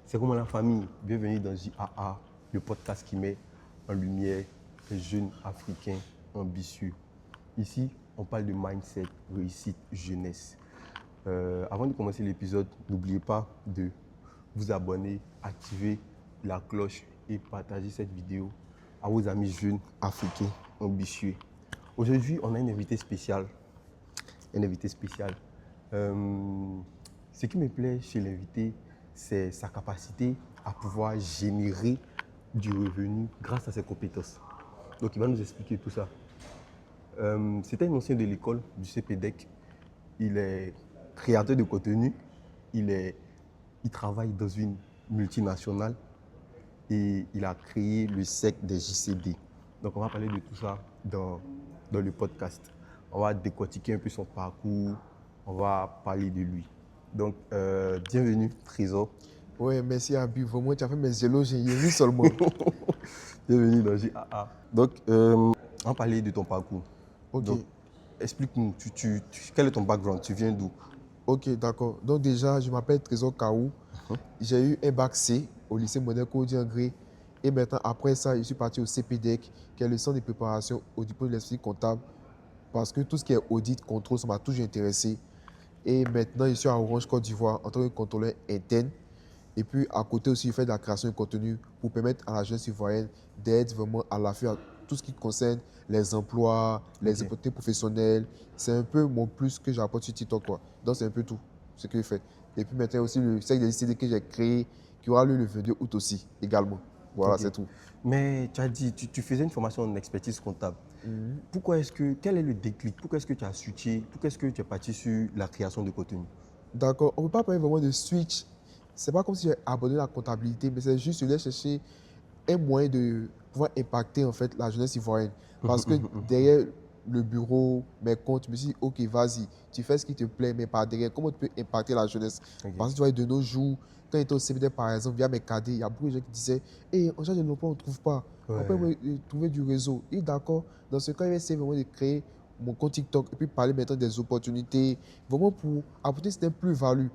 C'est comment la famille? Bienvenue dans JAA, le podcast qui met en lumière les jeunes Africains ambitieux. Ici, on parle de mindset, réussite, jeunesse. Avant de commencer l'épisode, n'oubliez pas de vous abonner, activer la cloche et partager cette vidéo à vos amis jeunes Africains ambitieux. Aujourd'hui, on a un invité spécial. Ce qui me plaît chez l'invité, c'est sa capacité à pouvoir générer du revenu grâce à ses compétences. Donc, il va nous expliquer tout ça. C'était un ancien de l'école du CPDEC. Il est créateur de contenu. Il travaille dans une multinationale et il a créé le SEC des JCD. Donc, on va parler de tout ça dans le podcast. On va décortiquer un peu son parcours. On va parler de lui. Donc, bienvenue, Trésor. Ouais, merci Abib. Vraiment, tu as fait mes éloges, j'ai ri seulement. Bienvenue dans JAA. Donc, on va parler de ton parcours. Ok. Donc, explique-nous, quel est ton background? Tu viens d'où? Ok, d'accord. Donc déjà, je m'appelle Trésor Kaou. J'ai eu un bac C au lycée Monaco d'Angré. Et maintenant, après ça, je suis parti au CPDEC, qui est le centre de préparation au diplôme de l'esprit comptable. Parce que tout ce qui est audit, contrôle, ça m'a toujours intéressé. Et maintenant, je suis à Orange Côte d'Ivoire en tant que contrôleur interne. Et puis, à côté aussi, je fais de la création de contenu pour permettre à la jeunesse ivoirienne d'être vraiment à l'affût à tout ce qui concerne les emplois, les opportunités professionnelles. C'est un peu mon plus que j'apporte sur TikTok, quoi. Donc, c'est un peu tout ce que je fais. Et puis, maintenant aussi, le cercle des ICD que j'ai créé, qui aura lieu le 22 août aussi, également. Voilà, c'est tout. Mais tu as dit, tu faisais une formation en expertise comptable. Quel est le déclic? Pourquoi est-ce que tu as switché? Pourquoi est-ce que tu es parti sur la création de contenu? D'accord. On ne peut pas parler vraiment de switch. C'est pas comme si j'ai abandonné la comptabilité, mais c'est juste que je voulais chercher un moyen de pouvoir impacter en fait la jeunesse ivoirienne. Parce que derrière le bureau, mes comptes, je me suis dit, ok, vas-y, tu fais ce qui te plaît, mais par derrière, comment tu peux impacter la jeunesse? Parce que tu vois, de nos jours, quand j'étais au CBD par exemple, via mes cadets, il y a beaucoup de gens qui disaient, hey, on cherche de l'emploi, on ne trouve pas. On peut trouver du réseau. Et d'accord, dans ce cas, il va essayer vraiment de créer mon compte TikTok et puis parler maintenant des opportunités, vraiment pour apporter cette plus-value.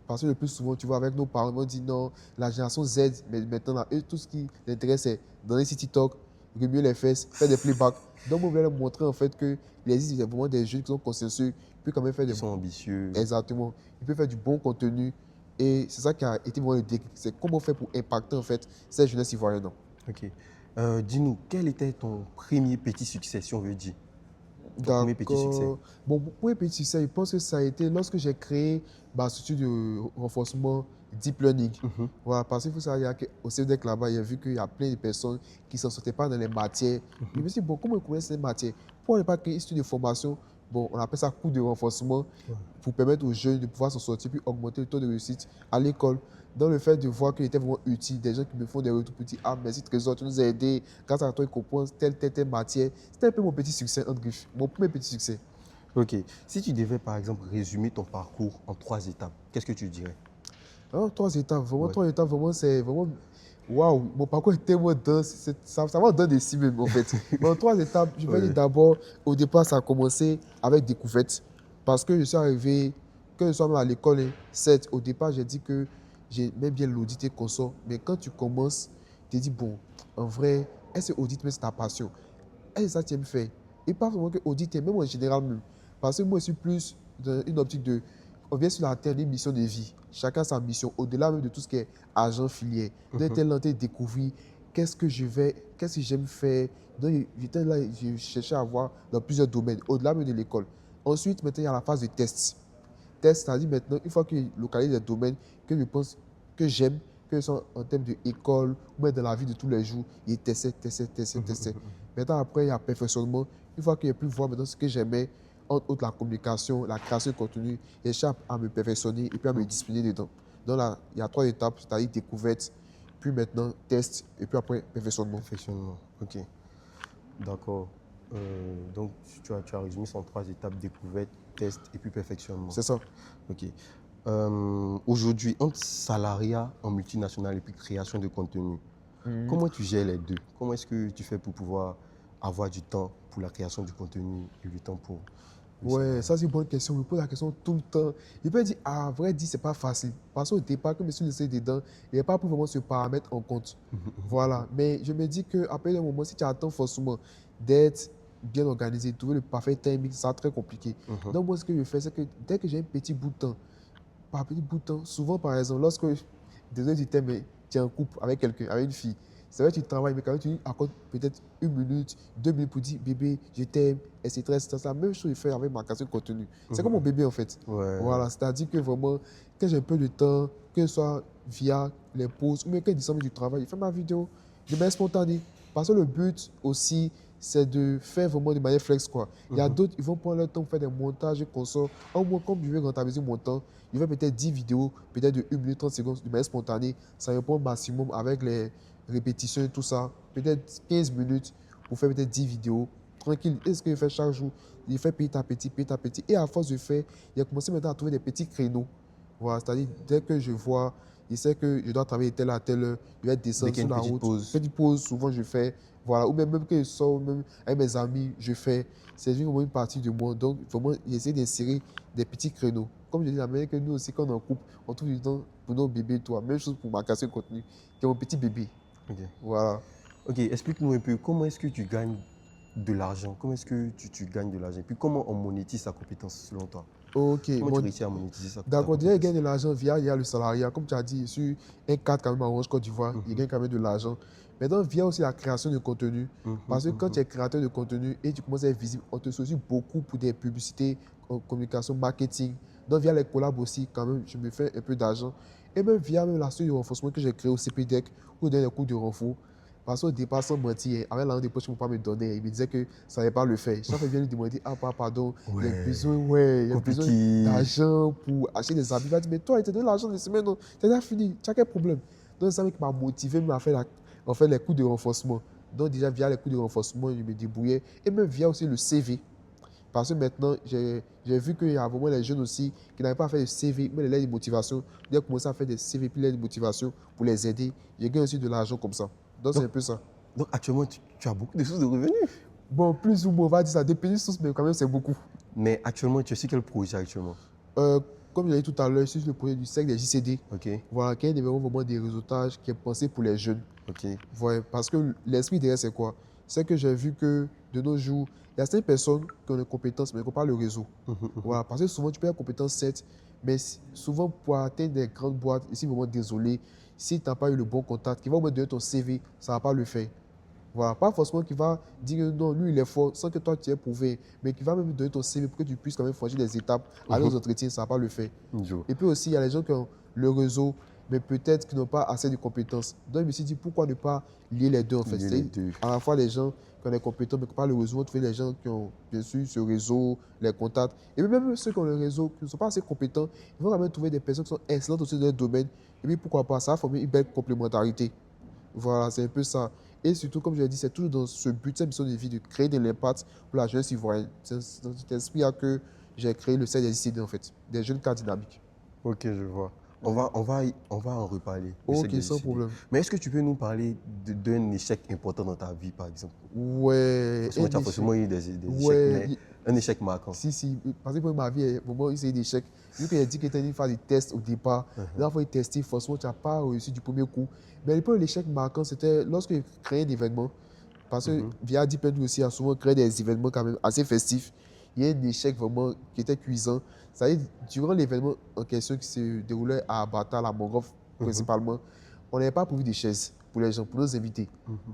Parce que le plus souvent, tu vois, avec nos parents, on dit non, la génération Z, mais maintenant, là, eux, tout ce qui les intéresse, c'est donner sur TikTok, remuer les fesses, faire des playbacks. Donc, on voulait leur montrer en fait qu'il existe vraiment des jeunes qui sont consciencieux, puis quand même faire Qui sont ambitieux. Exactement. Ils peuvent faire du bon contenu. Et c'est ça qui a été vraiment le déclic. C'est comment faire pour impacter en fait cette jeunesse ivoirienne. Ok. Dis-nous, quel était ton premier petit succès, si on veut dire? Ton premier petit succès. D'accord. Bon, pour un petit succès, je pense que ça a été lorsque j'ai créé ma structure de renforcement Deep Learning. Voilà, parce qu'il faut savoir qu'au CEDEC là-bas, il y a vu qu'il y a plein de personnes qui ne s'en sortaient pas dans les matières. Je me suis dit, bon, comment ils connaissent ces matières? Pourquoi ne pas créer une structure de formation? Bon, on appelle ça cours de renforcement pour permettre aux jeunes de pouvoir s'en sortir puis augmenter le taux de réussite à l'école. Dans le fait de voir qu'il était vraiment utile, des gens qui me font des retours petits, ah merci Trésor, tu nous as aidés, grâce à toi ils comprennent telle matière. C'était un peu mon petit succès, entre griffes, mon premier petit succès. Ok. Si tu devais par exemple résumer ton parcours en 3 étapes, qu'est-ce que tu dirais? Alors, 3 étapes, vraiment, 3 étapes, vraiment, c'est vraiment. Waouh, mon parcours est tellement dense, ça va dans des cibles en fait. Mais en 3 étapes, je vais dire d'abord, au départ, ça a commencé avec découverte. Parce que je suis arrivé, que je sois même à l'école, certes, au départ, j'ai dit que j'aimais bien l'audit et consort. Mais quand tu commences, tu te dis, bon, en vrai, est-ce que l'audit, c'est ta passion? Est-ce que ça tu aimes faire? Et pas vraiment que l'audit, même en général, même. Parce que moi, je suis plus dans une optique de. On vient sur la terre d'une mission de vie. Chacun sa mission, au-delà même de tout ce qui est agent filière. D'être là, de découvrir qu'est-ce que j'aime faire. Donc, j'étais là, je cherchais à voir dans plusieurs domaines, au-delà même de l'école. Ensuite, maintenant, il y a la phase de test. Test, c'est-à-dire maintenant, une fois que je localise des domaines que je pense que j'aime, que ce soit en termes d'école ou même dans la vie de tous les jours, il testait. Maintenant, après, il y a perfectionnement. Une fois que j'ai pu voir maintenant ce que j'aimais, entre autres la communication, la création de contenu, j'échappe à me perfectionner et puis à me discipliner dedans. Donc là, il y a 3 étapes, c'est-à-dire découverte, puis maintenant test et puis après perfectionnement. Perfectionnement, ok. D'accord. Donc, tu as résumé ça en 3 étapes, découverte, test et puis perfectionnement. C'est ça. Ok. Aujourd'hui, entre salariat en multinational et puis création de contenu, comment tu gères les deux? Comment est-ce que tu fais pour pouvoir avoir du temps pour la création du contenu et du temps pour... Ouais, ça c'est une bonne question. Je me pose la question tout le temps. Je peux dire, à vrai dire, c'est pas facile. Parce qu'au départ, comme je suis laissé dedans, il n'y a pas pour vraiment ce paramètre en compte. Voilà. Mais je me dis qu'après un moment, si tu attends forcément d'être bien organisé, de trouver le parfait timing, ça très compliqué. Donc, moi, ce que je fais, c'est que dès que j'ai un petit bout de temps, par petit bout de temps, souvent, par exemple, lorsque, désolé du thème, mais tu es en couple avec quelqu'un, avec une fille, c'est vrai que tu travailles, mais quand même, tu lui accordes peut-être 1 minute, 2 minutes pour dire bébé, je t'aime, etc. C'est la même chose que je fais avec ma création de contenu. C'est comme mon bébé, en fait. Ouais. Voilà, c'est-à-dire que vraiment, quand j'ai un peu de temps, que ce soit via les pauses, ou même quand il descend du travail, je fais ma vidéo de manière spontanée. Parce que le but aussi, c'est de faire vraiment de manière flex, quoi. Il y a d'autres, ils vont prendre leur temps pour faire des montages et consorts. Au moins, comme je vais rentabiliser mon temps, je vais peut-être 10 vidéos, peut-être de 1 minute 30 secondes de manière spontanée. Ça répond au maximum avec les répétitions et tout ça. Peut-être 15 minutes pour faire peut-être 10 vidéos. Tranquille. Et ce que je fais chaque jour, je fais petit à petit, petit à petit. Et à force de faire, il a commencé maintenant à trouver des petits créneaux. Voilà, c'est-à-dire, dès que je vois, je sais que je dois travailler telle à telle heure, je vais Dès descendre qu'il y a sur une la petite route. pause. Petite pause, souvent je fais. Voilà, ou même que je sors, même avec mes amis, je fais. C'est vraiment une partie de moi. Donc, vraiment, j'essaie d'insérer des petits créneaux. Comme je dis, la manière que nous aussi, quand on est en couple, on trouve du temps pour nos bébés, toi. Même chose pour ma création de contenu, qui est mon petit bébé. Ok. Voilà. Ok, explique-nous un peu comment est-ce que tu gagnes de l'argent? Comment est-ce que tu gagnes de l'argent? Puis comment on monétise sa compétence selon toi? Ok, Comment tu bon, réussis à monétiser ta d'accord. Déjà, il compétence? gagne de l'argent via le salariat. Comme tu as dit, sur un cadre quand même à Orange Côte d'Ivoire, il gagne quand même de l'argent. Maintenant, via aussi la création de contenu. Parce que quand tu es créateur de contenu et tu commences à être visible, on te sollicite beaucoup pour des publicités, communication, marketing. Donc, via les collabs aussi, quand même, je me fais un peu d'argent. Et même via même la suite de renforcement que j'ai créé au CPDEC, où on donne des cours de renfort. Parce qu'au départ, sans mentir, avec l'argent des poches qu'il ne pas me donner, il me disait que ça n'allait pas le faire. Chaque fois qu'il vient lui demander, ah, pardon, il y a besoin, il y a besoin Compliqué. d'argent pour acheter des habits. Il va dire, mais toi, il te donne l'argent des semaines, non, c'est déjà fini, tu as quel problème? Donc, c'est ça qui m'a motivé à faire, les cours de renforcement. Donc, déjà, via les cours de renforcement, je me débrouillais. Et même via aussi le CV. Parce que maintenant, j'ai vu qu'il y a vraiment les jeunes aussi qui n'arrivent pas à faire de CV, mais les lettres de motivation. Ils ont commencé à faire des CV puis les lettres de motivation pour les aider. J'ai gagné aussi de l'argent comme ça. Donc, c'est Donc, un peu ça. donc actuellement, tu as beaucoup de sources de revenus. Bon, plus ou moins, on va dire ça dépend des sources, mais quand même, c'est beaucoup. Mais actuellement, tu es sur quel projet actuellement? Euh, Comme je l'ai dit tout à l'heure, c'est le projet du cercle des JCD. Ok, Voilà, qui est un événement vraiment des réseautages qui est pensé pour les jeunes. ok. Voilà, parce que l'esprit derrière, c'est quoi? C'est que j'ai vu que de nos jours, il y a certaines personnes qui ont des compétences, mais qui n'ont pas le réseau. Voilà, parce que souvent, tu peux avoir compétence 7, mais souvent, pour atteindre des grandes boîtes, ici, vraiment désolé, si tu n'as pas eu le bon contact, qui va au moins donner ton CV, ça ne va pas le faire. Voilà, pas forcément qu'il va dire non, lui il est fort sans que toi tu aies prouvé, mais qui va même donner ton CV pour que tu puisses quand même franchir les étapes, aller aux entretiens, ça ne va pas le faire. Jo. Et puis aussi, il y a les gens qui ont le réseau, mais peut-être qui n'ont pas assez de compétences. Donc je me suis dit, pourquoi ne pas lier les deux en fait? Lier les C'est deux. à la fois les gens qui ont des compétences, mais qui n'ont pas le réseau, trouver les gens qui ont bien sûr ce réseau, les contacts. Et puis même ceux qui ont le réseau, qui ne sont pas assez compétents, ils vont quand même trouver des personnes qui sont excellentes aussi dans leur domaine. Et puis pourquoi pas, ça va former une belle complémentarité. Voilà, c'est un peu ça. Et surtout, comme je l'ai dit, c'est toujours dans ce but, cette mission de vie, de créer de l'impact pour la jeunesse ivoirienne. C'est dans cet esprit-là que j'ai créé le CDICD, en fait, des jeunes cas dynamiques. Ok, je vois. On va en reparler. Ok, sans problème. Mais est-ce que tu peux nous parler d'un échec important dans ta vie, par exemple? Ouais, Forcément, tu as forcément eu des échecs, ouais, mais un échec marquant. si, parce que pour ma vie, vraiment, il s'est eu des échecs. Vu qu'il a dit que tu as une phase de test au départ, là, il faut tester, forcément, tu n'as pas réussi du premier coup. Mais le premier échec marquant, c'était lorsque j'ai créé un événement. Parce que via Deep aussi a souvent créé des événements quand même assez festifs. Il y a un échec vraiment qui était cuisant. Ça veut dire, durant l'événement en question qui se déroulait à Bata, à Mongof principalement, on n'avait pas prévu de chaises pour les gens, pour nos invités.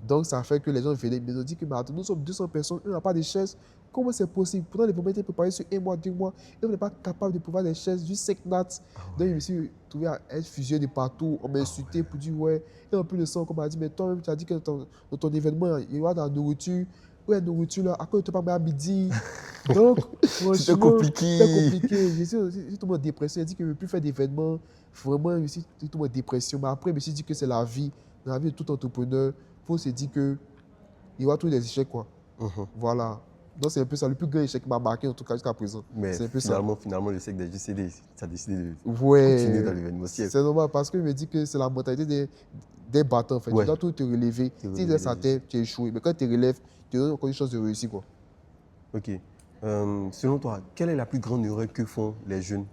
Donc ça fait que les gens venaient, mais ils ont dit que mais attends, nous sommes 200 personnes, on n'a pas de chaises. Comment c'est possible? Pourtant, l'événement était préparé sur 1 mois, 2 mois, et on n'est pas capable de pouvoir des chaises, juste 5 nattes. Donc je me suis trouvé à être fusillé de partout. On m'a insulté pour dire ouais. Et en plus de ça, on m'a dit, mais toi-même, tu as dit que dans ton événement, il y aura de la nourriture. Ouais, la nourriture, là, à quoi tu pas à midi? Donc, franchement, C'était compliqué. c'était compliqué. Je suis tout le monde dépressé. J'ai dit que je ne veux plus faire d'événements. Vraiment, je suis tout le monde dépression. Mais après, je me suis dit que c'est la vie. Dans la vie de tout entrepreneur, il faut se dire qu'il y aura tous des échecs, quoi. Voilà. Donc, c'est un peu ça. Le plus grand échec qui m'a marqué, en tout cas, jusqu'à présent. Mais c'est un peu finalement, l'échec des JCD, tu as décidé de ouais, continuer dans l'événementiel. c'est normal parce que je me dis que c'est la mentalité des battants. En fait. Ouais. Tu dois tout te relever. Si tu laisses à terre, tu es échoué. Mais quand tu te relèves, tu as encore une chance de réussir. Quoi. Ok. Selon toi, quelle est la plus grande erreur que font les jeunes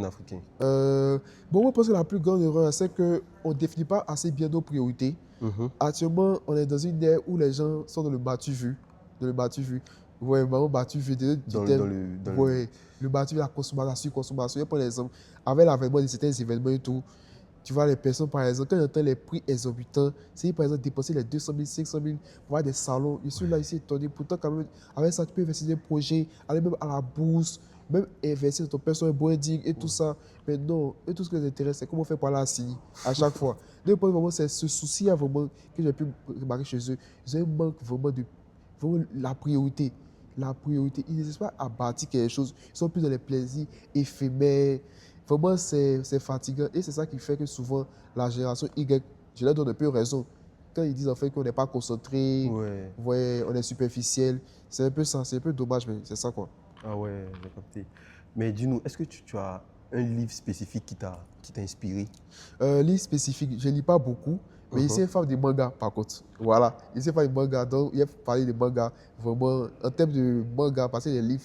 africains? Bon, moi, je pense que la plus grande erreur, c'est qu'on ne définit pas assez bien nos priorités. Mhm. Actuellement, on est dans une ère où les gens sont dans le battu-vu. Dans le battu-vu. Ouais, vraiment battu-vu. Du Dans, thème. dans le... Ouais, le battu-vu, la consommation, la surconsommation. Je prends l'exemple. Avec l'avènement de certains événements et tout, tu vois, les personnes, par exemple, quand j'entends les prix exorbitants, c'est par exemple dépenser les 200 000, 500 000 pour avoir des salons. Je suis là ici étonné. Pourtant, quand même, avec ça, tu peux investir dans des projets, aller même à la bourse, même investir dans ton personal branding et tout ça. Mais non, et tout ce qui les intéresse, c'est comment faire pour aller à Sini à chaque fois. Donc, pour le moment, c'est ce souci vraiment que j'ai pu remarquer chez eux. Ils ont un manque vraiment de vraiment la priorité. La priorité. Ils n'hésitent pas à bâtir quelque chose. Ils sont plus dans les plaisirs éphémères. Vraiment, c'est fatigant. Et c'est ça qui fait que souvent, la génération Y, je leur donne un peu raison. Quand ils disent en fait qu'on n'est pas concentré, Ouais. ouais, on est superficiel, c'est un peu ça, c'est un peu dommage, mais c'est ça quoi. Ah ouais, j'ai capté. Mais dis-nous, est-ce que tu as un livre spécifique qui t'a inspiré? Livre spécifique, je ne lis pas beaucoup, mais ici, Mhm. il faut des mangas par contre. Voilà, ici, il faut des mangas, donc il faut parler des mangas. Vraiment, en termes de mangas, parce que les livres,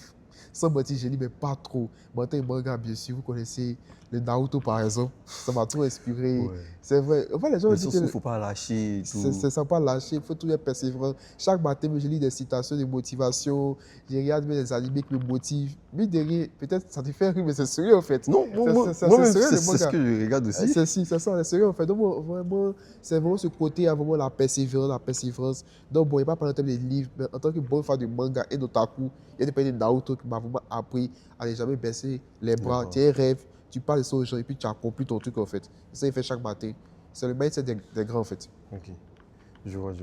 sans mentir, je lis, mais pas trop. Mais en termes de mangas, bien sûr, vous connaissez le Naruto par exemple, ça m'a trop inspiré. Ouais. C'est vrai. En fait, les gens Le disent sens où il ne que faut pas lâcher et tout. c'est ça, pas lâcher, il faut toujours être persévérant. Chaque matin, je lis des citations de motivation, je regarde même des animés qui me motivent. Mais derrière, peut-être ça te fait rire, mais c'est sérieux en fait. Non, C'est moi-même, sérieux le c'est ce manga. que je regarde aussi. C'est ça, c'est sérieux en fait. Donc, moi, vraiment, c'est vraiment ce côté, hein, vraiment la persévérance, la persévérance. Donc, bon, il n'y a pas parler en termes de livres, mais en tant que bon fan de manga et d'otaku, il y a des personnes de Naruto qui m'a vraiment appris à ne jamais baisser les Les bras. bras. Tu as un rêve, tu parles de ça aux gens et puis tu accomplis ton truc en fait. Ça, il fait chaque matin. C'est le mindset des grands en fait. Ok, je vois.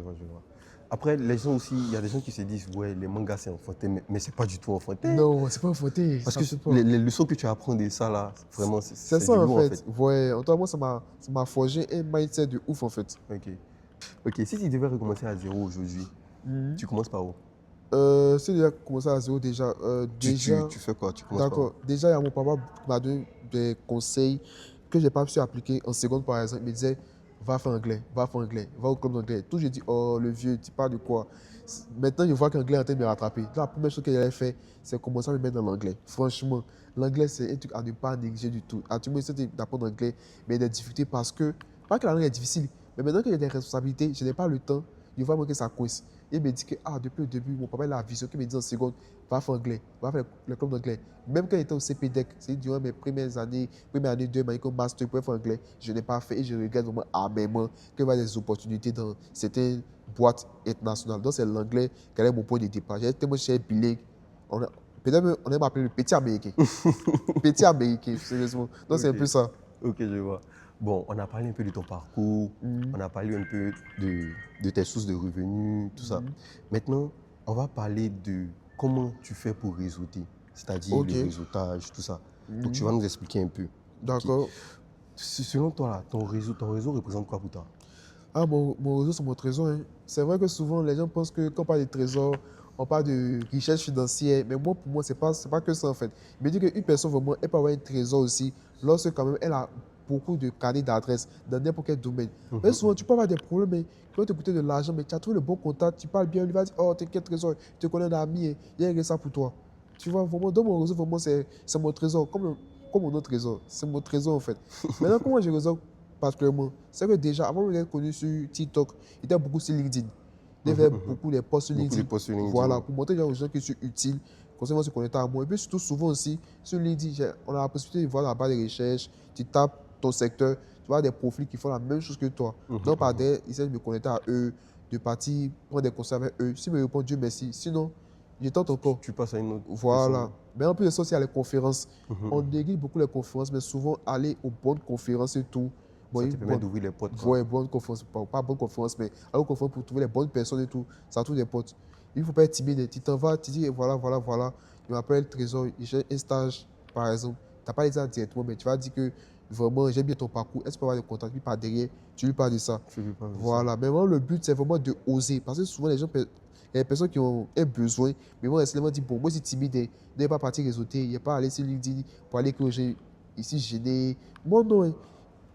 Après, les gens aussi, il y a des gens qui se disent, ouais, les mangas c'est enfantin, mais c'est pas du tout enfantin. Non, c'est pas fauté, Parce ça que se peut pas. les leçons que tu apprends de ça, là, vraiment, C'est c'est ça du en lourd en fait. fait. Ouais, en tout cas, moi, ça m'a forgé un mindset de ouf en fait. Ok. Ok, si tu devais recommencer à zéro aujourd'hui, Mhm. tu commences par où? C'est déjà commencé à zéro déjà. Tu fais quoi? Tu commences par où? D'accord. Déjà, il y a mon papa qui m'a donné des conseils que j'ai pas pu appliquer en seconde par exemple. Il me disait, va faire anglais, va faire anglais, va au club d'anglais. Tout, j'ai dit, oh le vieux, tu parles de quoi? Maintenant, je vois qu'anglais est en train de me rattraper. Donc, la première chose que j'avais fait, c'est commencer à me mettre dans l'anglais. Franchement, l'anglais, c'est un truc à ne pas négliger du tout. Actuellement, j'essaie d'apprendre l'anglais, mais il y a des difficultés parce que, pas que la langue est difficile, mais maintenant qu'il y a des responsabilités, je n'ai pas le temps. Je vois moi que ça coince. Il me dit que, ah, depuis le début, mon papa il a la vision qui me dit en seconde, va faire anglais, va faire le club d'anglais. Même quand j'étais au CPDEC, c'est durant mes première année 2, il m'a master pour faire anglais. Je n'ai pas fait et je regrette vraiment amèrement qu'il y avoir des opportunités dans certaines boîtes internationales. Donc, c'est l'anglais qui est mon point de départ. J'ai tellement cher bilingue. Peut-être même, on aime appeler le petit américain. Petit américain, sérieusement. Donc, c'est un Ok, peu ça. ok, je vois. Bon, on a parlé un peu de ton parcours, Mhm. on a parlé un peu de tes sources de revenus, tout ça. Mhm. Maintenant, on va parler de comment tu fais pour réseauter, c'est-à-dire Ok. le réseautage, tout ça. Donc, tu Mhm. vas nous expliquer un peu. Ok. D'accord. Selon toi, là, ton réseau représente quoi pour toi? Ah, mon réseau, c'est mon trésor, hein. C'est vrai que souvent, les gens pensent que quand on parle de trésor, on parle de richesse financière. Mais moi, pour moi, c'est pas que ça, en fait. Il me dit qu'une personne, vraiment, elle peut avoir un trésor aussi lorsque, quand même, elle a beaucoup de carnets d'adresses dans n'importe quel domaine. Mais souvent, tu peux avoir des problèmes, mais qui vont te coûter de l'argent, mais tu as trouvé le bon contact, tu parles bien, on lui va dire, oh, t'inquiète, trésor, je te connais un ami, hein, il y a ça pour toi. Tu vois, vraiment, dans mon réseau, vraiment, c'est mon trésor, comme mon autre trésor. C'est mon trésor, en fait. Maintenant, comment je réseau particulièrement, c'est que déjà, avant de m'être connu sur TikTok, il était beaucoup sur LinkedIn. Il y avait beaucoup de posts sur Beaucoup de LinkedIn. posts sur LinkedIn. Voilà, pour montrer aux gens que je suis utile, concernant se connecter à moi. Et puis surtout, souvent aussi, sur LinkedIn, on a la possibilité de voir la barre de recherche, tu tapes ton secteur, tu vois des profils qui font la même chose que toi. Donc, par derrière, j'essaie de me connecter à eux, de partir prendre des conseils avec eux. S'ils me répondent, Dieu merci. Sinon, je tente encore. Tu passes à une autre Voilà. personne. Mais en plus de ça, aussi, il y a les conférences. On néglige beaucoup les conférences, mais souvent, aller aux bonnes conférences et tout. Bon, Ça une te permet bonne, d'ouvrir les portes, quoi. ouais, bonne conférence, pas bonne conférence, mais aller aux conférences pour trouver les bonnes personnes et tout. Ça trouve des potes. Il ne faut pas être timide. Tu t'en vas, tu dis, voilà. Je m'appelle Trésor, j'ai un stage, par exemple. Tu n'as pas les ça directement, mais tu vas dire que vraiment, j'aime bien ton parcours. Est-ce que tu peux avoir des contacts? Puis par derrière, tu lui parles de ça. Je lui parle de ça. Voilà. Mais vraiment, le but, c'est vraiment de oser. Parce que souvent, les gens, il y a des personnes qui ont un besoin, mais moi, seulement dit, bon, moi, c'est timide, ne vais pas partir réseauter, il n'y a pas aller sur LinkedIn pour aller que j'ai ici gêné. Moi, non, hein.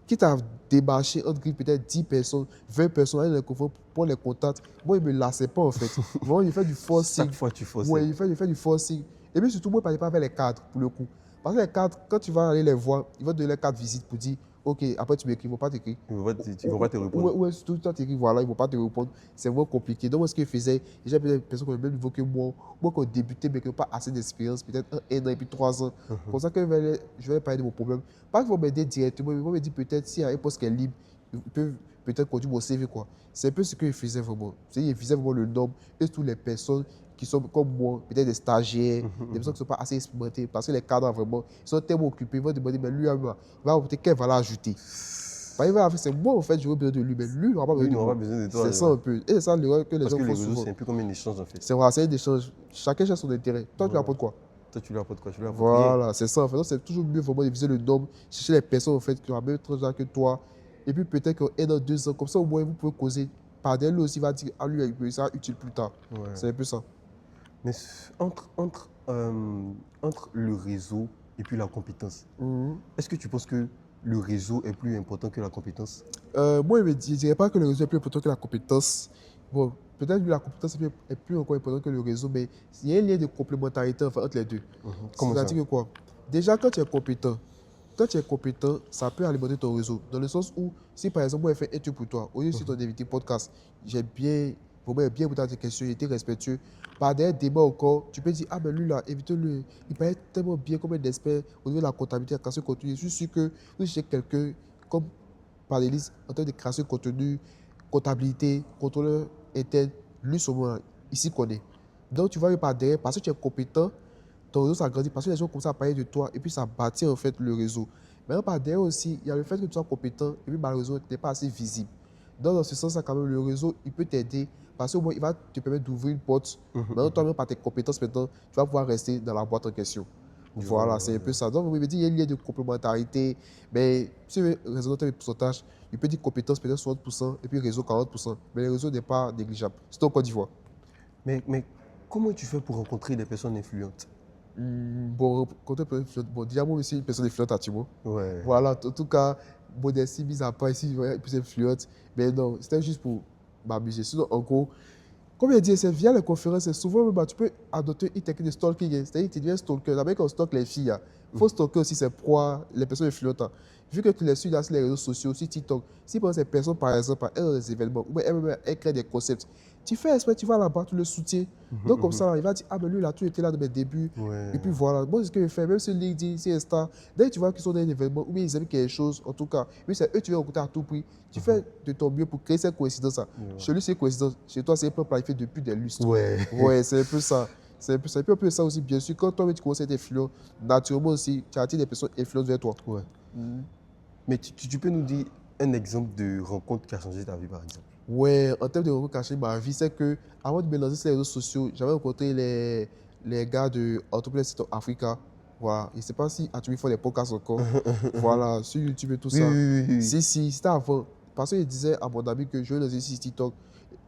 quitte à démarcher entre guillemets, peut-être 10 personnes, 20 personnes, aller les confondre pour les contacts, moi, il ne me lassait pas en fait. Vraiment, il fait du forcing. Chaque fois, tu forces. Ouais, il fait du forcing. Et puis surtout, moi, je ne parlais pas avec les cadres pour le coup. Parce que les cadres, quand tu vas aller les voir, ils vont te donner les cartes visite pour dire, OK, après tu m'écris, ils ne vont pas t'écrire. Ils ne vont pas te répondre. Ouais, surtout toi, tu écris, voilà, ils ne vont pas te répondre. C'est vraiment compliqué. Donc, moi, ce que je faisais, j'ai des personnes qui ont le même niveau que moi qui ont débuté, mais qui n'ont pas assez d'expérience, peut-être un an et puis 3 ans. Comme ça que je vais leur parler de mon problème. Pas qu'ils vont m'aider directement, mais ils vont me dire peut-être s'il y a un poste qui est libre, ils peuvent peut-être conduire mon CV, quoi. C'est un peu ce que je faisais vraiment. Ils faisaient vraiment le nombre et toutes les personnes qui sont comme moi, peut-être des stagiaires, des personnes qui ne sont pas assez expérimentées, parce que les cadres, vraiment, ils sont tellement occupés, ils vont demander, mais lui, il va peut-être quelle valeur ajouter. C'est moi, en fait, j'aurais besoin de lui, mais lui, il n'aura pas besoin Lui, de il n'aura moi. pas besoin de toi. C'est ça un peu. Et c'est ça l'erreur que les Parce gens que font les réseaux, souvent. c'est un peu comme un échange, en fait. C'est vrai, c'est un échange. Chacun cherche son intérêt. Toi, tu lui apportes quoi? Toi, tu lui apportes quoi? Tu lui apportes rien. Voilà, c'est ça. En fait, donc, c'est toujours mieux vraiment de viser le nombre, chercher les personnes en fait, qui ont la même tranche d'âge que toi. Et puis peut-être qu'un an, 2 ans, comme ça, au moins, vous pouvez causer. Par derrière, lui aussi va dire, ah, lui, il sera utile plus tard. Ouais. C'est un peu ça. Mais entre le réseau et puis la compétence, est-ce que tu penses que le réseau est plus important que la compétence? Moi, je ne dirais pas que le réseau est plus important que la compétence. Bon, peut-être que la compétence est plus encore importante que le réseau, mais il y a un lien de complémentarité enfin, entre les deux. Comment ça? C'est-à-dire que quoi? Déjà, quand tu es compétent, ça peut alimenter ton réseau. Dans le sens où, si par exemple, moi, j'ai fait un truc pour toi, au lieu de ton invité podcast, vraiment bien écouté tes questions, j'ai été respectueux. Par derrière, débat encore, tu peux dire, ah ben lui là, évite-le. Il paraît tellement bien comme un expert au niveau de la comptabilité, la création de contenu. Je suis sûr que si j'ai quelqu'un comme par l'élise en termes de création de contenu, comptabilité, contrôleur interne, lui, seulement, ici connaît. Donc, tu vas par derrière, parce que tu es compétent, ton réseau s'agrandit, parce que les gens commencent à parler de toi, et puis ça bâtit en fait le réseau. Mais par derrière aussi, il y a le fait que tu sois compétent, et puis malheureusement, tu n'es pas assez visible. Donc, dans ce sens-là, quand même, le réseau, il peut t'aider, parce qu'au moins, il va te permettre d'ouvrir une porte. Maintenant, toi-même, par tes compétences, maintenant, tu vas pouvoir rester dans la boîte en question. Voilà, c'est un peu ça. Donc, il me dit, il y a un lien de complémentarité. Mais si tu veux raisonner avec pourcentage, il peut dire compétence peut-être 60% et puis réseau 40%. Mais le réseau n'est pas négligeable. C'est en Côte d'Ivoire. Mais comment tu fais pour rencontrer des personnes influentes? Bon, déjà, moi aussi, une personne influente à Timo. Ouais. Voilà, en tout cas, modestie mise à part ici, ouais, plus influente. Mais non, c'était juste pour m'amuser. Sinon, en gros, comme il dit, c'est via les conférences, c'est souvent, bah, tu peux adopter une technique de stalking. C'est-à-dire que tu deviens stalker. D'abord, quand on stalk les filles, il faut stalker aussi ses proies, les personnes influentes. Vu que tu les suis là sur les réseaux sociaux, sur TikTok, si par exemple, ces personnes, par exemple, elles ont des événements, ou elles créent des concepts, tu fais exprès, tu vas là-bas, tu le soutiens. Donc, comme ça, là, il va dire, ah, mais lui, là, tu étais là de mes débuts. Ouais. Et puis voilà, moi, c'est ce que je fais, même sur LinkedIn, sur Insta, dès que tu vois qu'ils sont dans un événement, ou bien ils aiment quelque chose, en tout cas, oui, c'est eux, tu veux rencontrer à tout prix, tu fais de ton mieux pour créer cette coïncidence. Chez lui, c'est coïncidence. Chez toi, c'est un plan planifié depuis des lustres. Ouais. Ouais, c'est un peu ça. C'est un peu ça aussi, bien sûr. Quand toi, tu commences à être influent, naturellement aussi, tu attires des personnes influentes vers toi. Ouais. Mais tu peux nous dire un exemple de rencontre qui a changé ta vie, par exemple? Ouais, en termes de rencontres cachées, ma vie, c'est que avant de me lancer sur les réseaux sociaux, j'avais rencontré les gars de Entrepreneur City Africa. Voilà. Je ne sais pas si tu font des podcasts encore. Voilà, sur YouTube et tout ça. Oui. Si, c'était avant. Parce que je disais à mon ami que je vais lancer sur TikTok.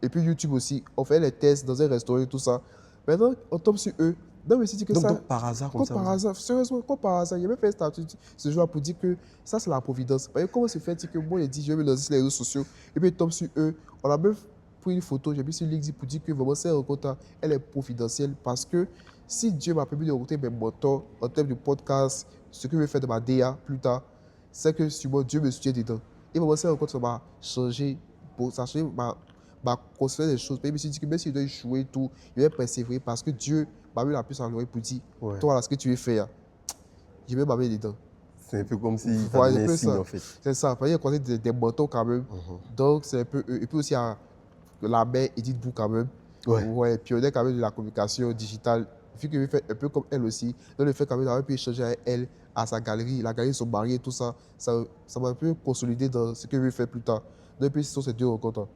Et puis YouTube aussi. On fait les tests dans un restaurant et tout ça. Maintenant, on tombe sur eux. Non, mais c'est que ça. Donc, par hasard, comme ça. Par hasard, sérieusement, comme par hasard. Il y avait fait un statut ce jour-là pour dire que ça, c'est la providence. Parce que comment se fait que moi, j'ai dit, je vais me lancer sur les réseaux sociaux. Et puis, il tombe sur eux. On a même pris une photo, j'ai mis sur LinkedIn pour dire que vraiment, cette rencontre, elle est providentielle. Parce que si Dieu m'a permis de rencontrer mes mentors en termes de podcast, ce que je vais faire de ma DA plus tard, c'est que sûrement Dieu me soutient dedans. Et vraiment, cette rencontre, ça m'a changé. Ça a changé ma considérer des choses. Mais je me suis dit que même si je dois échouer et tout, je vais persévérer parce que Dieu m'a mis la puce à l'oreille pour dire, toi, là, ce que tu veux faire, je vais m'amener dedans. C'est un peu comme si tu Voilà, avais un signe, en fait. c'est ça. Il y a des mentors quand même. Donc, c'est un peu eux. Et puis aussi, il y a la mère Edith Bou quand même. Ouais, pionnière quand même de la communication digitale. Vu que je fais un peu comme elle aussi. Donc, le fait quand même d'avoir pu échanger avec elle à sa galerie, la galerie de son mari et tout ça, ça m'a un peu consolidé dans ce que je vais faire plus tard. Donc, puis, ce sont ces deux rencontres.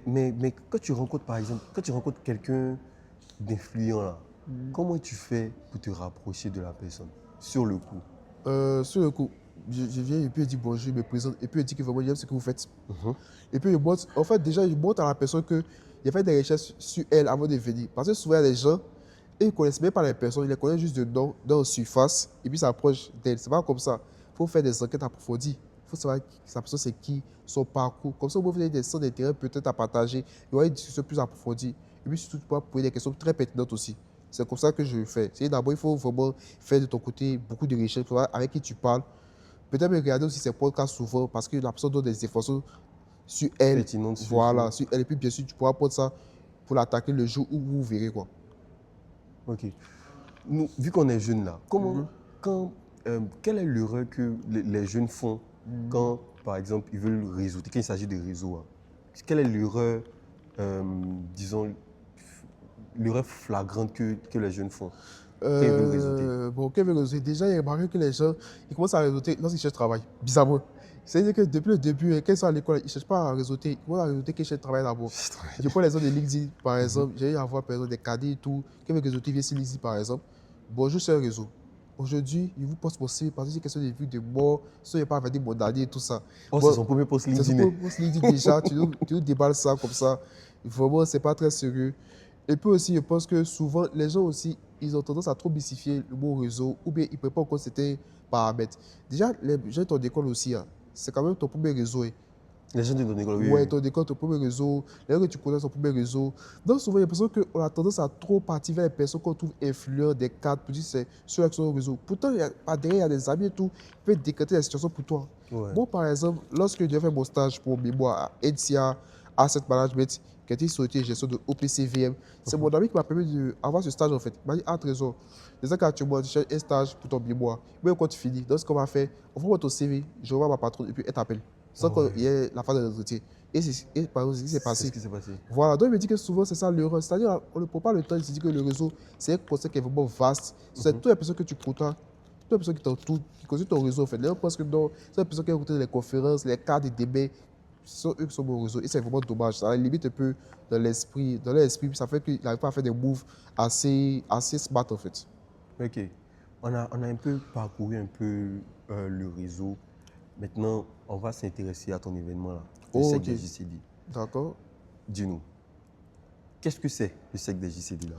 Mais quand tu rencontres, par exemple, quand tu rencontres quelqu'un d'influent, là, comment tu fais pour te rapprocher de la personne sur le coup? Sur le coup, je viens et puis je dis bonjour, je me présente et puis je dis que vraiment j'aime ce que vous faites. Et puis en fait déjà je montre à la personne que j'ai fait des recherches sur elle avant de venir. Parce que souvent il y a des gens, et ils ne connaissent même pas les personnes, ils les connaissent juste de nom, dans la surface et puis ça approche d'elle. C'est pas comme ça. Il faut faire des enquêtes approfondies. faut savoir sa personne c'est qui, son parcours. Comme ça, vous avez des centres d'intérêt peut-être à partager. Il y aura une discussion plus approfondie. Et puis surtout, tu pourras poser des questions très pertinentes aussi. C'est comme ça que je le fais. D'abord, il faut vraiment faire de ton côté beaucoup de recherches, pour voir avec qui tu parles. Peut-être me regarder aussi ces podcasts souvent parce que la personne donne des informations sur elle. Pertinente Voilà, sur elle. Et puis bien sûr, tu pourras prendre ça pour l'attaquer le jour où vous verrez quoi. Ok. Nous, vu qu'on est jeunes là, quelle est l'erreur que les jeunes font quand, par exemple, ils veulent réseauter, quand il s'agit de réseau, hein? Quelle est l'erreur, disons, l'erreur flagrante que les jeunes font quand ils veulent réseauter? Bon, quand ils veulent réseauter, déjà, il y a remarqué que les gens, ils commencent à réseauter lorsqu'ils cherchent travail. Bizarrement. C'est-à-dire que depuis le début, quand ils sont à l'école, ils ne cherchent pas à réseauter. Ils vont à réseauter qu'ils cherchent travail d'abord. Je prends les gens de LinkedIn, par exemple. J'ai eu à voir par exemple, des cadets et tout. Quand ils veulent réseauter, ils viennent sur LinkedIn, par exemple. Bonjour, c'est un réseau. Aujourd'hui, il vous poste possible parce que c'est question de vues de mort, si il n'y a pas avec des modalités et tout ça. Oh, Bon, c'est son premier post c'est son LinkedIn. post LinkedIn déjà, tu nous déballes ça comme ça. Vraiment, c'est pas très sérieux. Et puis aussi, je pense que souvent, les gens aussi, ils ont tendance à trop mystifier le mot réseau ou bien ils ne peuvent pas encore certains paramètres. Déjà, les gens de ton école aussi, hein, c'est quand même ton premier réseau. Hein. Les gens de ton école, oui. Ouais, Oui. ton école, ton premier réseau, les gens que tu connais, ton premier réseau. Donc, souvent, il y a l'impression qu'on a tendance à trop partir vers les personnes qu'on trouve influentes, des cadres, pour dire c'est ceux-là qui sont au réseau. Pourtant, derrière, il y a des amis et tout qui peuvent décréter la situation pour toi. Ouais. Moi, par exemple, lorsque j'ai fait mon stage pour mémoire à EDSIA, Asset Management, qui était société de gestion de OPCVM, c'est mon ami qui m'a permis d'avoir ce stage en fait. Il m'a dit, ah, Trésor, déjà qu'actuellement, tu cherches un stage pour ton mémoire. Mais quand tu finis, donc ce qu'on va faire, on va voir ton CV, je vais voir ma patronne et puis elle t'appelle. Sans qu'il y ait la phase de l'entretien. Et par exemple, ce qui s'est passé. C'est ce qui s'est passé. Voilà, donc il me dit que souvent c'est ça l'erreur. C'est-à-dire, on ne prend pas le temps de se dire que le réseau, c'est un concept qui est vraiment vaste. C'est toutes les personnes que tu côtoies, toutes les personnes qui t'entourent, qui constituent ton réseau en fait. Les gens pensent que non, c'est les personnes qui écoutent les conférences, les cadres, les débats, ce sont eux qui sont mon réseau. Et c'est vraiment dommage. Ça limite un peu dans l'esprit, ça fait qu'il n'arrive pas à faire des moves assez smart en fait. Ok. On a un peu parcouru un peu le réseau. Maintenant, on va s'intéresser à ton événement là, le Oh, SEC ok, des JCD. d'accord. Dis-nous, qu'est-ce que c'est le SEC des JCD là?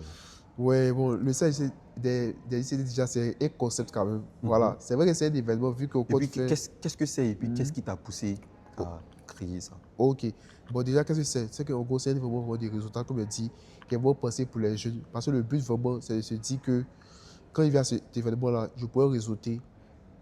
Ouais, bon, le CIC des ICD, déjà, c'est un concept quand même. Voilà, c'est vrai que c'est un événement vu qu'au Et code puis, fait. qu'est-ce que c'est et puis qu'est-ce qui t'a poussé à créer ça? Ok. Bon, déjà, qu'est-ce que c'est? C'est qu'en gros, c'est vraiment des résultats, comme je dis, qui vont passer pour les jeunes. Parce que le but, vraiment, c'est de se dire que quand il vient à cet événement-là, je pourrais réseauter.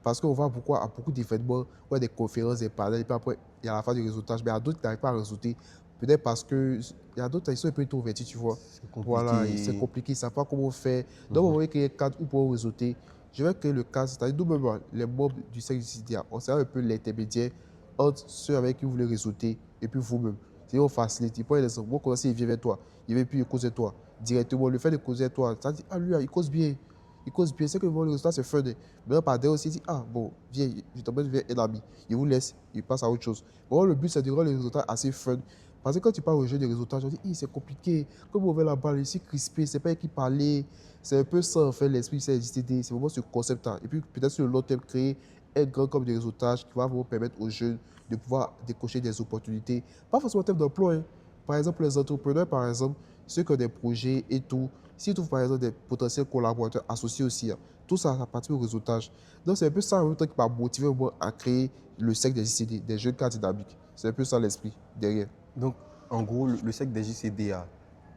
Parce qu'on voit pourquoi à beaucoup d'événements, il y a des conférences, des panels, et puis après, il y a la phase de réseautage. Mais il y a d'autres qui n'arrivent pas à réseauter. Peut-être parce que il y a d'autres qui sont un peu introvertis, tu vois. C'est compliqué. Voilà, c'est compliqué, ils ne savent pas comment faire. Donc, on va créer un cadre où pour réseauter. Je vais créer le cadre, c'est-à-dire nous-mêmes, les membres du CICDA, on sera un peu l'intermédiaire entre ceux avec qui vous voulez réseauter et puis vous-même. C'est on facilite. Il prend l'exemple. Moi, quand il vient vers toi, il vient puis il cause de toi. Directement, le fait de causer à toi, ça dit, ah lui, il cause bien. Il cause bien, c'est que le résultat, c'est fun. Mais par derrière aussi, il dit, ah bon, viens, je t'emmène vers un ami. Il vous laisse, il passe à autre chose. Bon, le but, c'est de rendre le résultat assez fun. Parce que quand tu parles au jeu des résultats, je dis, c'est compliqué. Comme on veut la balle, ici crispé, c'est pas qui parler. C'est un peu ça, en fait, l'esprit, c'est existé. C'est vraiment ce concept-là. Et puis, peut-être sur le long terme, créer un grand comme de réseautage qui va vous permettre aux jeunes de pouvoir décocher des opportunités. Pas forcément en termes d'emploi. Hein. Par exemple, les entrepreneurs, par exemple, ceux qui ont des projets et tout, s'ils trouvent par exemple des potentiels collaborateurs associés aussi, hein, tout ça, ça participe au réseautage. Donc, c'est un peu ça en même temps qui m'a motivé à créer le cercle des ICD, des jeunes cadres dynamiques. C'est un peu ça l'esprit derrière. Donc, en gros, le SEC des JCD,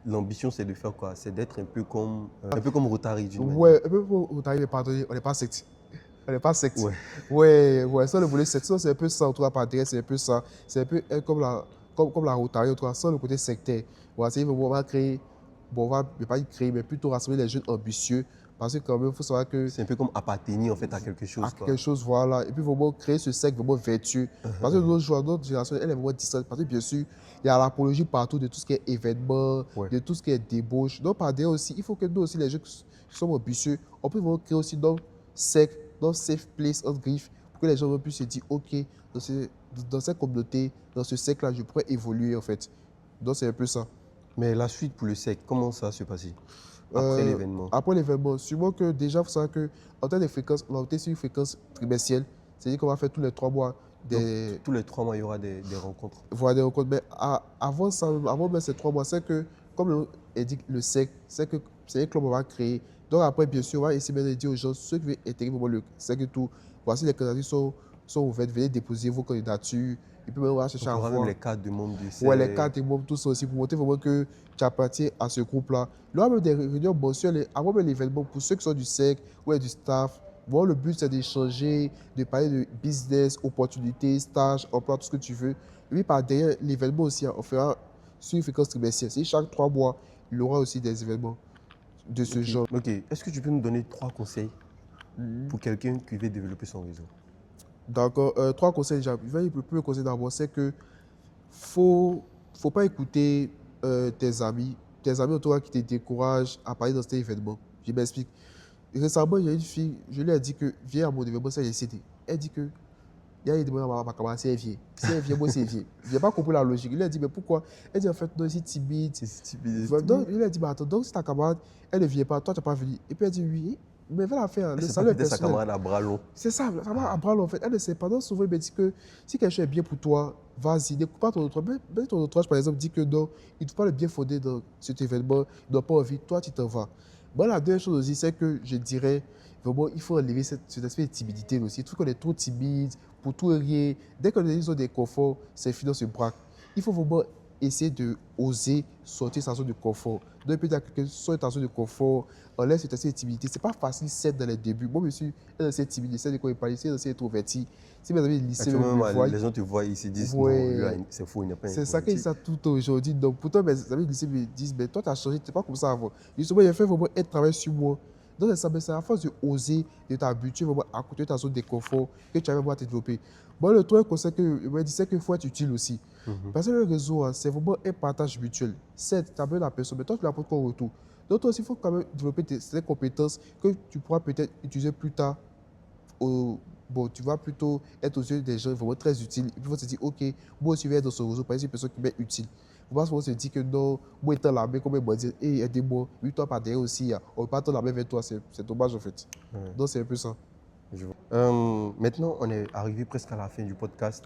l'ambition, c'est de faire quoi? C'est d'être un peu comme Rotary d'une manière. Ouais, un peu pour Rotary, mais pardonnez, on n'est pas secte. On n'est pas secte. Ouais. Ouais, ça le volet secte, ça, c'est un peu ça, en tout cas, par derrière, c'est un peu ça. C'est un peu comme la Rotary, en tout cas, sans le côté sectaire. Voilà, c'est on va créer, bon, on va ne pas y créer, mais plutôt rassembler les jeunes ambitieux. Parce que quand même, il faut savoir que C'est un peu comme appartenir en fait à quelque chose, quoi. quelque chose, voilà. Et puis, vraiment créer ce cercle vraiment vertueux. Parce que notre génération, elle est vraiment distraite. Parce que, bien sûr, il y a l'apologie partout de tout ce qui est événement, Ouais. de tout ce qui est débauche. Donc, par derrière aussi, il faut que nous aussi, les gens qui sont ambitieux, on peut vraiment créer aussi nos cercles, nos safe place, entre griffes, pour que les gens puissent se dire, OK, dans cette communauté, dans ce cercle-là, je pourrais évoluer, en fait. Donc, c'est un peu ça. Mais la suite pour le SEC, comment ça va se passer après l'événement? Après l'événement, sûrement que déjà, il faut savoir qu'en termes de fréquence, on a opté sur une fréquence trimestrielle. C'est-à-dire qu'on va faire tous les 3 mois des, Donc, tous les 3 mois, il y aura des rencontres. voilà, des rencontres. Mais avant, ça, avant même ces 3 mois, c'est que, comme le nom indique le SEC, c'est que c'est un club qu'on va créer. Donc après, bien sûr, on va essayer de dire aux gens, ceux qui veulent intégrer vraiment le SEC et tout, voici les candidatures sont ouvertes. Venez déposer vos candidatures. Et puis, on va chercher On à aura voir. même les cartes de membres du Ouais, les CERF. cartes et membres, tout ça aussi, pour montrer vraiment que tu appartiens à ce groupe-là. Il y aura même des réunions mensuelles avant même l'événement pour ceux qui sont du SEC ou du staff. Bon, le but, c'est d'échanger, de parler de business, opportunités, stages, emploi, tout ce que tu veux. Et puis, par derrière l'événement aussi, on fera sur une fréquence trimestrielle. C'est chaque 3 mois, il y aura aussi des événements de ce genre. Ok. Est-ce que tu peux nous donner 3 conseils Mhm. pour quelqu'un qui veut développer son réseau? D'accord. 3 conseils déjà. Le premier conseil d'abord, c'est que faut pas écouter tes amis autour de toi qui te découragent à parler dans cet événement. Je m'explique. Récemment, il y a une fille, je lui ai dit que viens à mon événement, ça j'ai cité. Elle dit que il y a une demande à ma camarade, si elle vient. Si elle vient, moi c'est vient. Je n'ai pas compris la logique. Je lui ai dit, mais pourquoi? Elle dit en fait, non, c'est timide. C'est stupide. Donc, je lui ai dit, mais attends, donc si ta camarade, elle ne vient pas, toi tu n'es pas venu. Et puis elle dit, oui, mais va la faire. Le C'est salut est peut-être sa personnel. camarade à bras longs. C'est ça va à bras longs, en fait. Elle ne sait pas. Donc, souvent, il me dit que si quelque chose est bien pour toi, vas-y, n'écoute pas ton entourage. Même ton entourage, par exemple, dit que non, il ne trouve pas le bien fondé dans cet événement, il n'a pas envie, toi, tu t'en vas. Bon, la deuxième chose aussi, c'est que je dirais, vraiment, il faut enlever cet aspect de timidité aussi. Tout qu'on est trop timide, pour tout et rien. Dès qu'on est dans des conforts, c'est fini, on se braque. Il faut vraiment essayer de oser sortir de sa zone de confort. Donc, peut-être que soit ta zone de confort, enlève cette aspect de timidité. C'est pas facile, c'est dans les débuts. Moi, je suis assez timide, j'essaie de quoi il parle, j'essaie d'être introverti. Si mes amis du lycée me voient, Les gens te voient, ils se disent, ouais, non, lui, c'est faux, il n'est pas c'est ça qu'ils introverti. savent tout aujourd'hui. Donc, pourtant, mes amis du lycée me disent, mais toi, tu as changé, tu n'es pas comme ça avant. Justement, j'ai fait vraiment un travail sur moi. Donc, c'est à force de oser, de t'habituer vraiment à côté de ta zone de confort que tu as vraiment à te développer. Bon, le troisième conseil que je me dis, c'est qu'il faut être utile aussi. Parce que le réseau, hein, c'est vraiment un partage mutuel. Certes, tu as besoin de la personne, mais toi, tu l'apportes quoi en retour. Donc, toi aussi, il faut quand même développer ces compétences que tu pourras peut-être utiliser plus tard. Bon, tu vas plutôt être aux yeux des gens vraiment très utiles. Et puis, ils vont se dire, OK, moi aussi, je vais être dans ce réseau, parce que c'est une personne qui m'est utile. Il ne faut pas se dire que non, moi étant la main, comme ils vont dire, hey, aidez-moi, oui, toi, pas derrière aussi, hein. On ne pas tendre la main vers toi, c'est dommage en fait. Ouais. Donc, c'est un peu ça. Je vois. Maintenant, on est arrivé presque à la fin du podcast.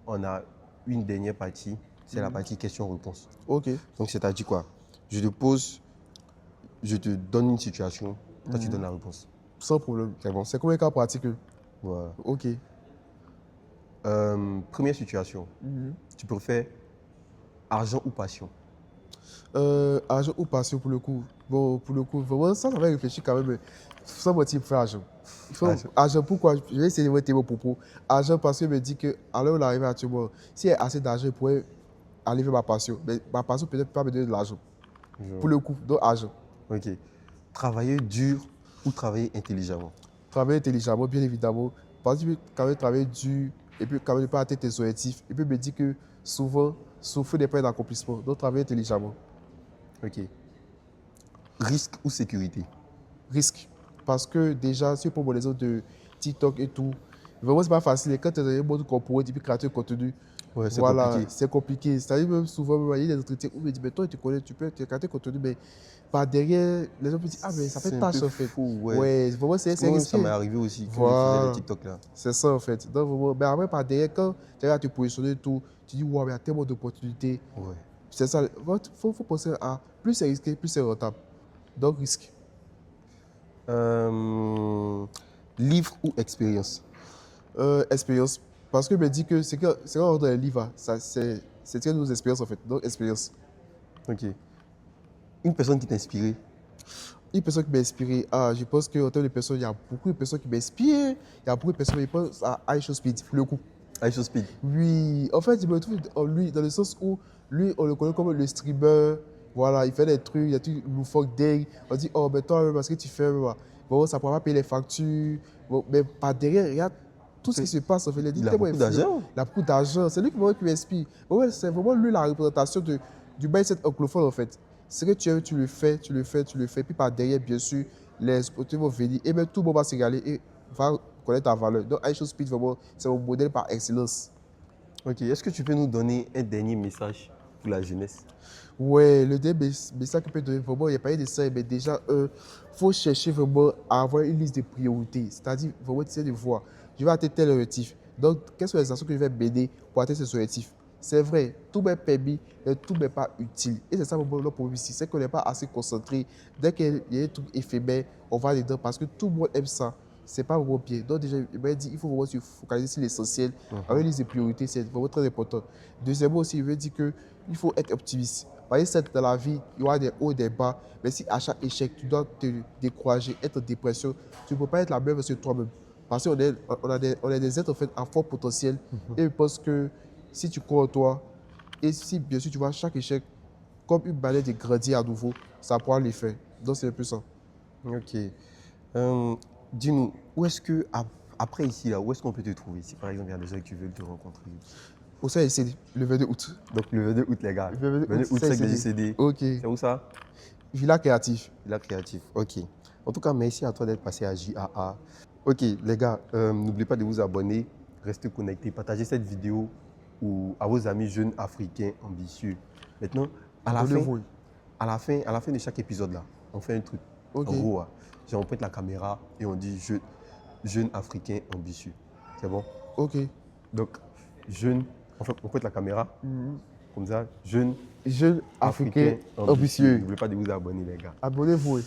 On a une dernière partie, c'est la partie questions-réponses. OK. Donc, c'est-à-dire quoi? Je te pose, je te donne une situation, toi, tu donnes la réponse. Sans problème. C'est bon? C'est combien de cas pratiques? Voilà. OK. Première situation, tu préfères argent ou passion? Argent ou passion pour le coup. Bon, pour le coup, vraiment, ça va réfléchir quand même. Mais sans motif, pour argent. Il faut argent, pourquoi? Je vais essayer de mettre mon propos. Argent parce que je me dis que, à l'heure où on arrive actuellement, s'il y a assez d'argent, je pourrais aller vers ma passion. Mais ma passion peut-être pas me donner de l'argent. Pour le coup, donc argent. Ok. Travailler dur ou travailler intelligemment? Travailler intelligemment, bien évidemment. Parce que tu peux quand même travailler dur et puis quand même ne pas atteindre tes objectifs. Et puis me dire que souvent, souffrir n'est pas un accomplissement. Donc travailler intelligemment. Ok. Risque ou sécurité? Risque. Parce que déjà, si on prend mon exemple de TikTok et tout, vraiment, c'est pas facile. Et quand tu es dans un mode corporate et puis créateur de contenu, Ouais, c'est voilà, compliqué. c'est compliqué. C'est-à-dire même souvent, il y a des entretiens où on me dit, mais toi, tu connais, tu peux créateur de contenu, mais par derrière, les gens me disent, ah, mais ça fait C'est un tâche peu en fait. fou, ouais. Ouais, vraiment, c'est Moi-même, risqué. ça m'est arrivé aussi quand je faisais Voilà. le TikTok là. C'est ça en fait. Donc, vraiment, mais après, par derrière, quand tu es à te positionner et tout, tu dis, waouh, il y a tellement d'opportunités. Ouais. C'est ça. Il faut penser à plus c'est risqué, plus c'est rentable. Donc, risque. Livre ou expérience? Expérience. Parce que je me dis que c'est quand on rentre dans les livres, hein, c'est nos expériences en fait. Donc, expérience. Ok. Une personne qui t'a inspiré? Une personne qui m'a inspiré, je pense qu'en termes de personnes, il y a beaucoup de personnes qui m'inspirent. Il y a beaucoup de personnes, je pense à Aisha Speed, pour le coup. Aisha Speed. Oui, en fait, je me trouve en lui, dans le sens où lui, on le connaît comme le streamer. Voilà, il fait des trucs, il y a tout loufoque dingue. On dit, oh, mais toi, parce que tu fais, bon, ça ne pourra pas payer les factures. Bon, mais par derrière, regarde tout ce qui se passe. En fait, Il a beaucoup d'argent. Il a beaucoup d'argent. C'est lui qui m'inspire. Ouais, c'est vraiment lui la représentation du mindset anglophone, en fait. Ce que tu aimes, tu le fais, tu le fais, tu le fais. Puis par derrière, bien sûr, les opportunités vont venir. Et même tout le monde va se régaler et va connaître ta valeur. Donc, Aisha Speed, vraiment, c'est mon modèle par excellence. Ok. Est-ce que tu peux nous donner un dernier message pour la jeunesse? Ouais, le dernier message que peut donner, vraiment, il n'y a pas eu de ça, mais déjà, il faut chercher vraiment à avoir une liste de priorités. C'est-à-dire, vraiment, tu sais, de voir, je vais atteindre tel objectif. Donc, quelles sont les actions que je vais mener pour atteindre ces objectifs? C'est vrai, tout m'est permis, mais tout n'est pas utile. Et c'est ça le problème ici, c'est qu'on n'est pas assez concentré. Dès qu'il y a un truc éphémère, on va dedans parce que tout le monde aime ça. c'est pas vraiment bien. Donc déjà, il m'a dit il faut vraiment se focaliser sur l'essentiel, avec les priorités, c'est vraiment très important. Deuxièmement aussi, il veut dire qu'il faut être optimiste. Parce que certes, dans la vie, il y aura des hauts et des bas, mais si à chaque échec, tu dois te décourager, être en dépression, tu ne peux pas être la même version de toi-même. Parce qu'on est, on est des êtres en fait, à fort potentiel. Et je pense que si tu crois en toi, et si bien sûr tu vois chaque échec comme une manière de grandir à nouveau, ça pourra l'effet. Donc c'est un peu ça. Ok. Dis-nous, où est-ce que, après ici, là, où est-ce qu'on peut te trouver? Si par exemple, il y a des gens qui veulent te rencontrer. Au sein JCD, le 22 août. Donc le 22 août, les gars. Le 22 22 août, août, c'est que JCD. JCD. Ok. C'est où ça? Villa Créatif. La créatif. Ok. En tout cas, merci à toi d'être passé à JAA. Ok, les gars, n'oubliez pas de vous abonner, restez connectés, partagez cette vidéo à vos amis jeunes africains ambitieux. Maintenant, à la fin, Abonnez-vous. à la fin de chaque épisode là, on fait un truc. Ok. En gros, genre, on pointe la caméra et on dit jeune africain ambitieux. C'est bon? Ok. Donc, jeune, enfin, on pointe la caméra, comme ça, jeune Jeune africain Africain ambitieux. N'oubliez pas de vous abonner, les gars. Abonnez-vous.